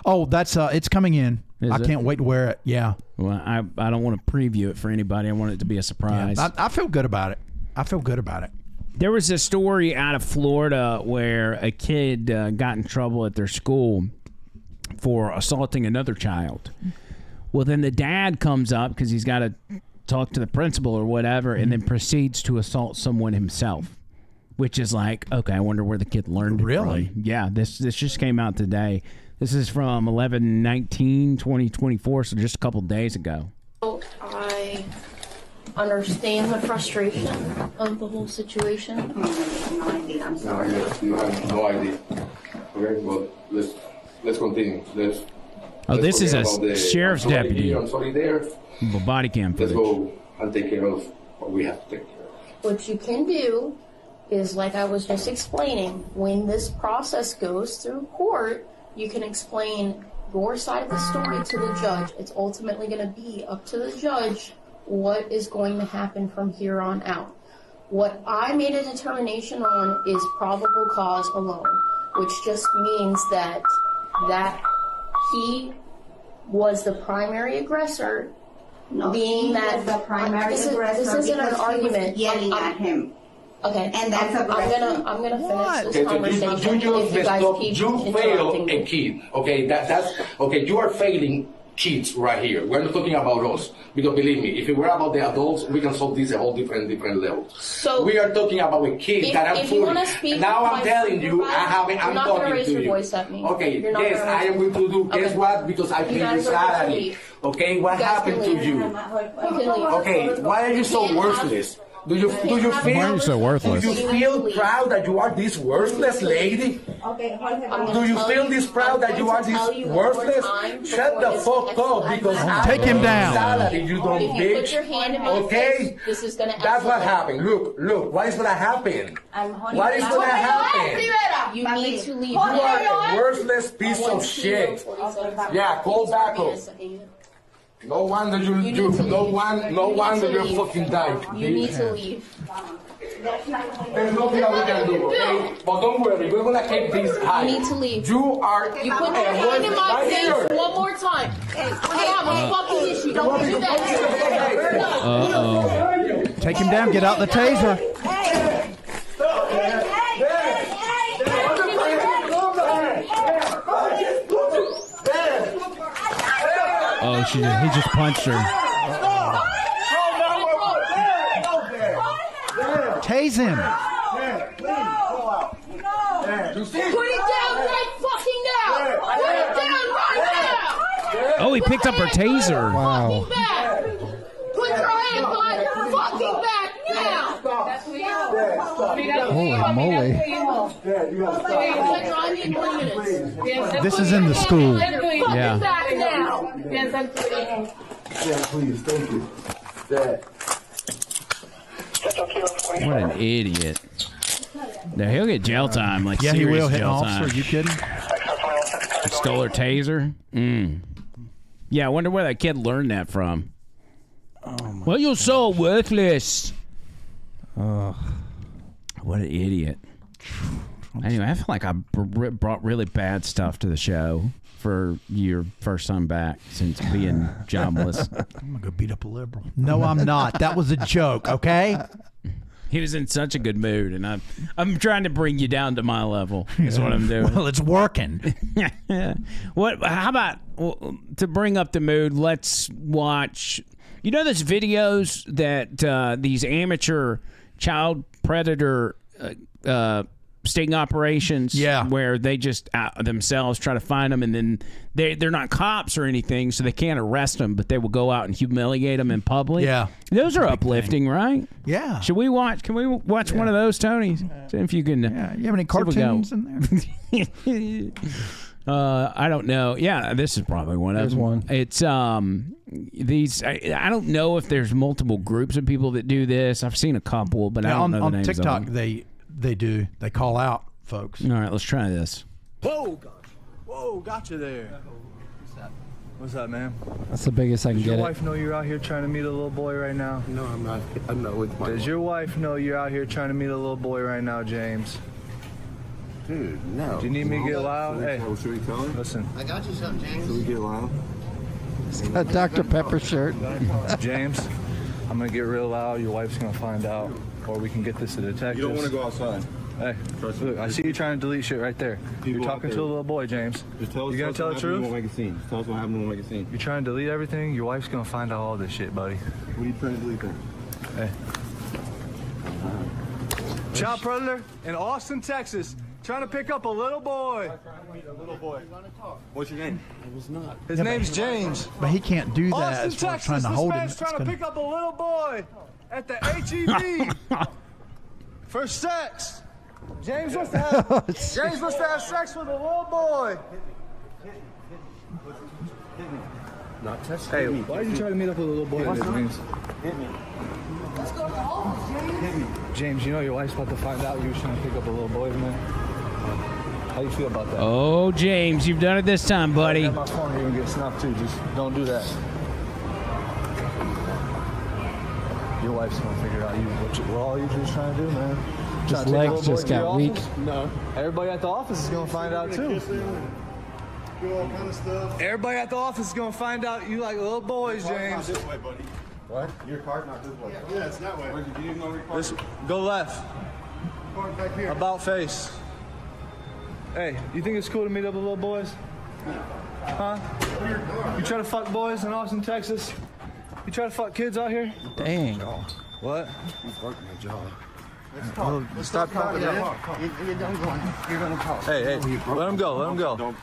Oh, that's it's coming in. I can't wait to wear it. Yeah. Well, I don't want to preview it for anybody. I want it to be a surprise. Yeah, I feel good about it. There was a story out of Florida where a kid got in trouble at their school for assaulting another child. Well, then the dad comes up because he's got to talk to the principal or whatever, and then proceeds to assault someone himself, which is like, okay, I wonder where the kid learned it Really? from. Yeah, this just came out today. This is from 11/19/2024, so just a couple days ago. I understand the frustration of the whole situation. I'm sorry. You have no idea. Okay, well, let's continue. This is a sheriff's deputy. I'm sorry there. Body cam footage. Let's go and take care of what we have to take care of. What you can do is, like I was just explaining, when this process goes through court, you can explain your side of the story to the judge. It's ultimately going to be up to the judge what is going to happen from here on out. What I made a determination on is probable cause alone, which just means that he was the primary aggressor. No, being that the primary aggressor, this isn't an argument. Yelling at him. Okay, and that's I'm gonna finish this conversation. So you fail a kid. Okay, that's okay. You are failing kids right here. We're not talking about us, because believe me, if it were about the adults, we can solve this at a whole different level. So we are talking about a kid that I'm fooling. Now I'm telling you, I'm talking to you. Voice at me. Okay, yes, I am going to do. Guess what? Because I paid your salary. Okay, what happened to you? Okay, why are you so worthless? Do you feel? Why are you so worthless? Do you feel proud that you are this worthless lady? Do you feel this proud that you are this worthless? Shut the fuck up, because take him down. Salary, you don't bitch. Okay, that's what happened. Look, what is gonna happen? What is gonna happen? You need to leave. You are a worthless piece of shit. Yeah, call back up. No wonder you fucking died. You need to leave. There's nothing that we can do, okay? But don't worry, we're gonna keep this high. You need to leave. You put your hand in my face one more time. I have a fucking issue. Don't do that. Take him down. Get out the taser. he just punched her. Tase him. Put it down right fucking now! Put it down right now! Oh, he picked up her taser. Wow. Put your hand behind your fucking back now! Holy moly. This is in the school. Yeah. Yeah, please, thank you. Dad. What an idiot. Now he'll get jail time, like Yeah, he serious will hit an jail officer. time. Are you kidding? Stole her taser. Yeah, I wonder where that kid learned that from. Well, you're so worthless. What an idiot. Anyway, I feel like I brought really bad stuff to the show for your first time back since being jobless. I'm going to go beat up a liberal. No, I'm not. That was a joke, okay? He was in such a good mood, and I'm trying to bring you down to my level. Is what I'm doing. Well, it's working. How about to bring up the mood? Let's watch. You know, those videos that these amateur child predator sting operations, where they just themselves try to find them, and then they're not cops or anything, so they can't arrest them, but they will go out and humiliate them in public. Yeah, those are uplifting, right? Yeah. Should we watch? Can we watch one of those, Tony? See if you can. You have any cartoons in there? I don't know. Yeah, this is probably one of them. one. It's these. I don't know if there's multiple groups of people that do this. I've seen a couple, but I don't know the on names TikTok, of them. they call out folks. All right, let's try this. Whoa, whoa, gotcha there. What's up, man? That's the biggest I can Does get your it. wife know you're out here trying to meet a little boy right now? No, I'm not. I'm not with my. Does your wife know you're out here trying to meet a little boy right now, James? Dude, no. Do you need me to get loud? Hey, Should we tell him? listen. I got you something, James. Should we get loud? He's got a Dr. Pepper shirt. James, I'm gonna get real loud. Your wife's gonna find out, or we can get this to detectives. You don't want to go outside. Hey, look, I see you trying to delete shit right there. You're talking to a little boy, James. Just tell us. You gonna tell the truth? We'll make a scene. Just tell us what happened. We'll make a scene. You're trying to delete everything. Your wife's gonna find out all this shit, buddy. What are you trying to delete then? Hey. Child predator in Austin, Texas, trying to pick up a little boy. A little boy. What's your name? I was not. His name's James. But he can't do that. Austin, As far as Texas. trying to This hold him. man's It's trying to gonna- pick up a little boy at the HEB for sex. James wants to have sex with a little boy. Not testing. Hey, why are you trying to meet up with a little boy? James? Hit me. James, you know your wife's about to find out you was trying to pick up a little boy, man. How you feel about that? Oh, James, you've done it this time, buddy. I got my phone, you're gonna get snuffed too. Just don't do that. Your wife's gonna figure out what all you just trying to do, man. His legs just got weak. No. Everybody at the office is gonna find out too. Do all kind of stuff. Everybody at the office is gonna find out you like little boys, James. This way, buddy. What? Your car, not this way. Yeah, it's that way. Do you know your car? Go left. Back here. About face. Hey, you think it's cool to meet up with little boys? Huh? You try to fuck boys in Austin, Texas? You try to fuck kids out here? Dang. What? He's working my jaw. Stop talking. You're gonna talk. Hey, let him go. Let him go. Don't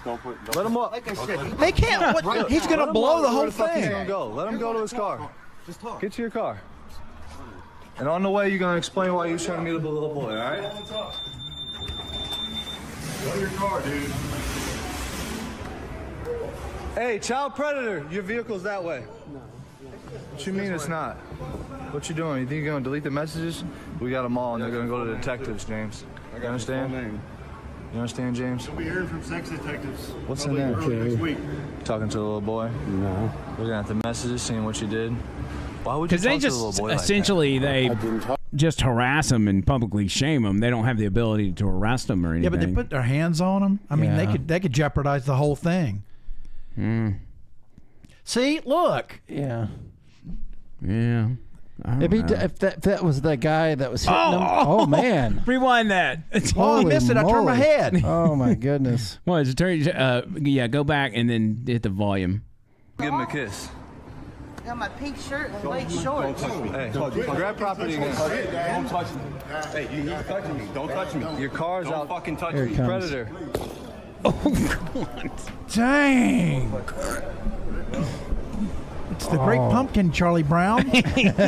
Let him up. Like I said, They can't. What, he's going to blow the whole He's gonna thing. go. Let him go to his car. just talk. Get to your car. And on the way, you're gonna explain why you're trying to meet up with a little boy. All right? Go to your car, dude. Hey, child predator, your vehicle's that way. What you mean it's not? What you doing? You think you're gonna delete the messages? We got them all, and they're gonna go to the detectives, James. You understand? You understand, James? We'll be hearing from sex detectives. What's in there? Early next week. Talking to the little boy? No. Looking at the messages, seeing what you did. Why would you Because talk they to the just little boy essentially they just harass them and publicly shame them. They don't have the ability to arrest them or anything. Yeah, but they put their hands on him. I mean, they could jeopardize the whole thing. See, look. Yeah. Yeah. If that was the guy that was hitting him. Oh man! Rewind that. Oh, I missed it. I turned my head. Oh my goodness. Well, it's a turn. Yeah, go back and then hit the volume. Give him a kiss. Got my pink shirt and white shorts. Hey, grab property again. Don't touch me. Hey, you need touching me. Don't touch me. Your car's Don't out. fucking touch Here me. it comes. Predator. Dang. It's the great pumpkin, Charlie Brown.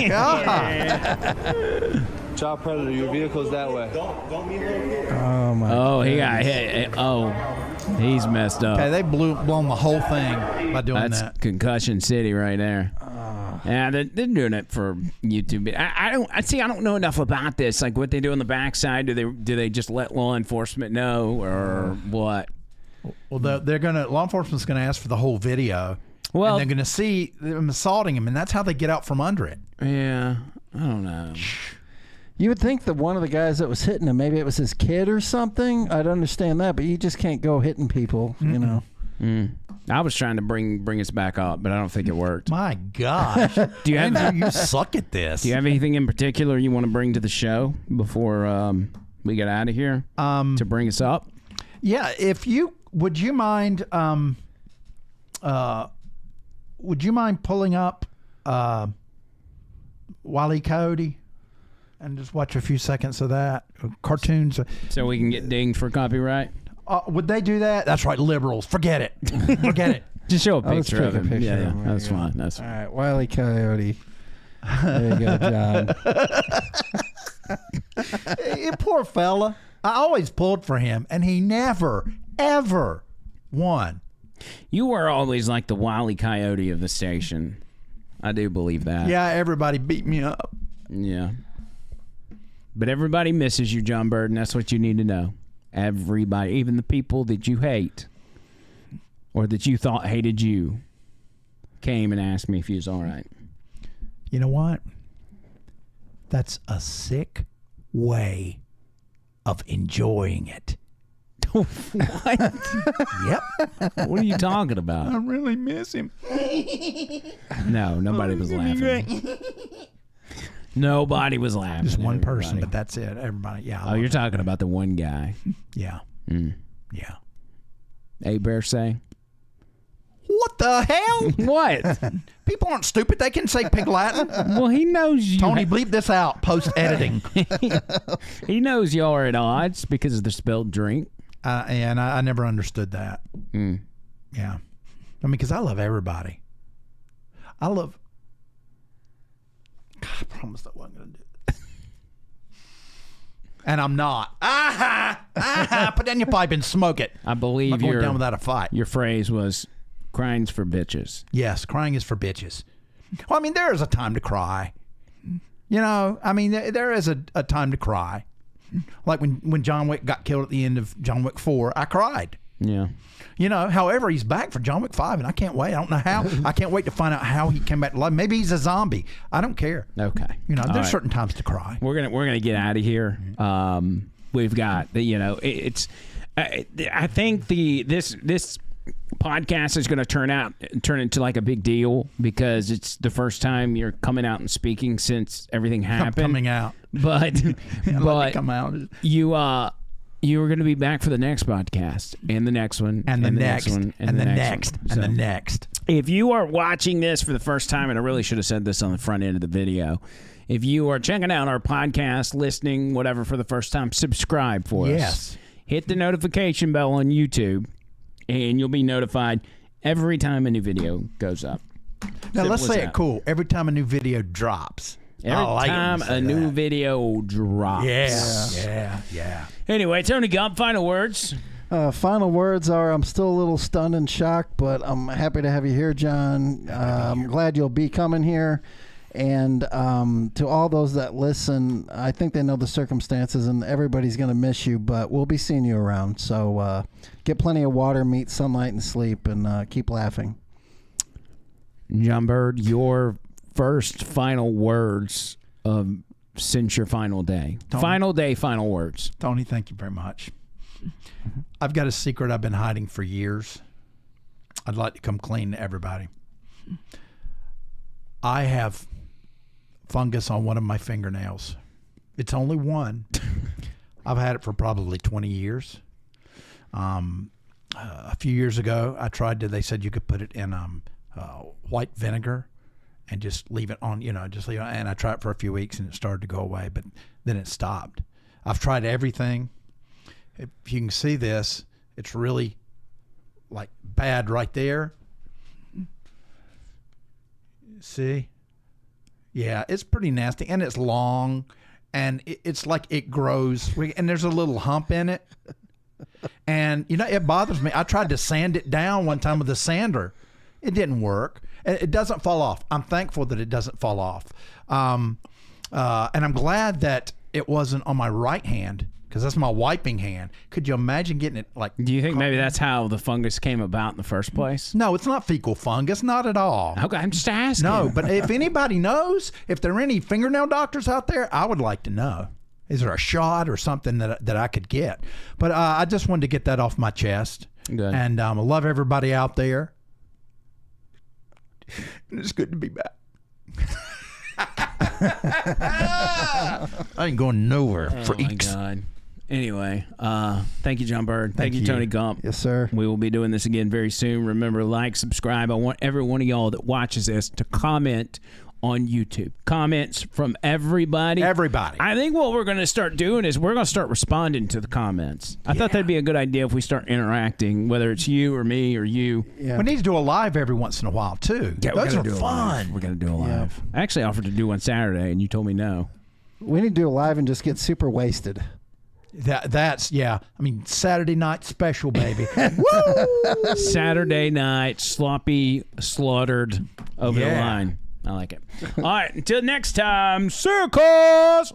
God. Child Predator, your vehicle's that way. Don't meet her. Oh my. Oh, he got hit. Oh, he's messed up. Okay, they blown the whole thing by doing That's that. concussion city right there. Yeah, they're doing it for YouTube. I don't know enough about this. Like what they do on the backside. Do they just let law enforcement know or what? Well, law enforcement's gonna ask for the whole video. Well, and they're gonna see them assaulting him, and that's how they get out from under it. Yeah, I don't know. You would think that one of the guys that was hitting him, maybe it was his kid or something. I'd understand that, but you just can't go hitting people, you know. I was trying to bring us back up, but I don't think it worked. My gosh, Do you have Andrew, you suck at this. Do you have anything in particular you want to bring to the show before we get out of here to bring us up? Yeah, would you mind pulling up Wile E. Coyote and just watch a few seconds of that cartoons? So we can get dinged for copyright? Would they do that? That's right, liberals. Forget it. Forget it. Just show a Let's picture take of a him. picture Yeah, of him. that's There you fine. go. That's All fine. right, Wile E. Coyote. There you go, John. Poor fella. I always pulled for him, and he never, ever won. You were always like the Wile E. Coyote of the station. I do believe that. Yeah, everybody beat me up. Yeah. But everybody misses you, John Byrd, and that's what you need to know. Everybody, even the people that you hate or that you thought hated you, came and asked me if you was all right. You know what? That's a sick way of enjoying it. What? Yep. What are you talking about? I really miss him. No, nobody was laughing. Nobody was laughing. Just one person, everybody. but that's it. Everybody, yeah. Oh, you're talking about the one guy. Yeah. Yeah. A Bear say? What the hell? What? People aren't stupid. They can say pig Latin. Well, he knows you. Tony, bleep this out post-editing. He knows y'all are at odds because of the spilled drink. And I never understood that. Yeah. I mean, because I love everybody. God, I promised I wasn't going to do this. And I'm not. Put down your pipe and smoke it. I believe I'm not going down without a fight. Your phrase was, crying's for bitches. Yes, crying is for bitches. Well, I mean, there is a time to cry. You know, I mean, there is a time to cry. Like when John Wick got killed at the end of John Wick 4, I cried. Yeah. You know, however, he's back for John Wick 5, and I can't wait. I don't know how. I can't wait to find out how he came back to life. Maybe he's a zombie. I don't care. Okay. You know, All there's right. certain times to cry. We're gonna get out of here. We've got it's. I think this podcast is going to turn into like a big deal because it's the first time you're coming out and speaking since everything happened. Coming out, but let me come out. You were going to be back for the next podcast and the next one and the next one and the next one. and the next. If you are watching this for the first time, and I really should have said this on the front end of the video, if you are checking out our podcast, listening, whatever, for the first time, subscribe for us. Yes. Hit the notification bell on YouTube, and you'll be notified every time a new video goes up. Now, let's Simple as say it that. cool. Every time a new video drops. Every time a new video drops. Yeah. Anyway, Tony Gump, final words. Final words are, I'm still a little stunned and shocked, but I'm happy to have you here, John. I'm glad you'll be coming here. And to all those that listen, I think they know the circumstances, and everybody's going to miss you, but we'll be seeing you around. So get plenty of water, meat, sunlight, and sleep, and keep laughing. John Byrd, your first final words since your final day. Final words. Tony, thank you very much. I've got a secret I've been hiding for years. I'd like to come clean to everybody. I have fungus on one of my fingernails. It's only one. I've had it for probably 20 years. A few years ago, they said you could put it in white vinegar and just leave it on, just leave it on. And I tried it for a few weeks and it started to go away, but then it stopped. I've tried everything. If you can see this, it's really like bad right there. See? Yeah, it's pretty nasty and it's long and it's like it grows and there's a little hump in it. And, it bothers me. I tried to sand it down one time with a sander. It didn't work. It doesn't fall off. I'm thankful that it doesn't fall off. And I'm glad that it wasn't on my right hand because that's my wiping hand. Could you imagine getting it like... Do you think maybe that's how the fungus came about in the first place? No, it's not fecal fungus. Not at all. Okay, I'm just asking. No, but if anybody knows, if there are any fingernail doctors out there, I would like to know. Is there a shot or something that I could get? But I just wanted to get that off my chest. Good. And I love everybody out there. It's good to be back. I ain't going nowhere, freaks. Oh, my God. Anyway, thank you, John Byrd. Thank you, you, Tony Gump. Yes, sir. We will be doing this again very soon. Remember, like, subscribe. I want every one of y'all that watches this to comment on YouTube. Comments from everybody. Everybody. I think what we're going to start doing is we're going to start responding to the comments. I thought that'd be a good idea if we start interacting, whether it's you or me or you. Yeah. We need to do a live every once in a while, too. Yeah, those are fun. We're going to do a live. I actually offered to do one Saturday, and you told me no. We need to do a live and just get super wasted. That's Saturday night special, baby. Woo! Saturday night, sloppy, slaughtered over the line. I like it. All right, until next time, circles!